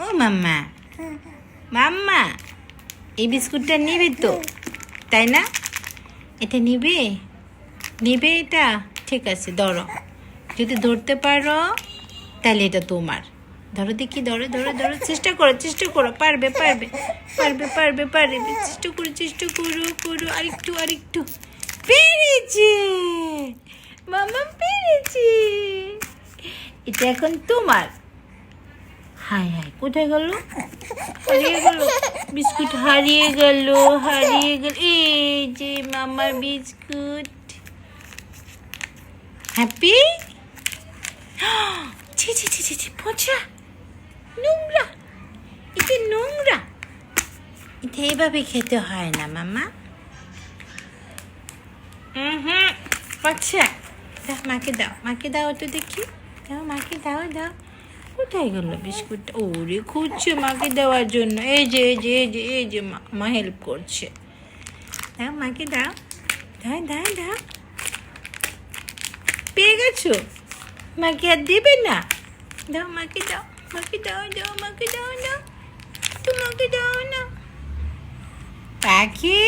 ও মাম্মা, মাম্মা, এই বিস্কুটটা নিবে তো, তাই না? এটা নিবে, নিবে এটা? ঠিক আছে, ধরো। যদি ধরতে পারো তাহলে এটা তোমার। ধরো দেখি, ধরো ধরো ধরো, চেষ্টা করো, চেষ্টা করো, পারবে পারবে পারবে পারবে পারবে, চেষ্টা করো, চেষ্টা করো, করো, আরেকটু আরেকটু। পেরেছে মামা, পেরেছে। এটা এখন তোমার। হায় হায়, কোথায় গেল? হারিয়ে গেল বিস্কুট, হারিয়ে গেল, হারিয়ে গেল। এই যে মামার বিস্কুট। হ্যাপি? ছি ছি ছি ছি ছি, পচা, নোংরা, এটা নোংরা। এটা এভাবে খেতে হয় না মামা। হুম, আচ্ছা, দাও মাকে, দাও মাকে, দাও তো দেখি, দাও মাকে, দাও দাও। কোথায় গেল বিস্কুটটা? ওরে, খুঁজছে মাকে দেওয়ার জন্য। এই যে এই যে এই যে এই যে মা হেল্প করছে। দাও মাকে, দাও, দাও দাও দাও। পেয়ে গেছো? মাকে আর দেবে না? দাও মাকে, দাও মাকে, দাও দাও মাকে, দাও দাও, তোমাকে দাও না। পাখি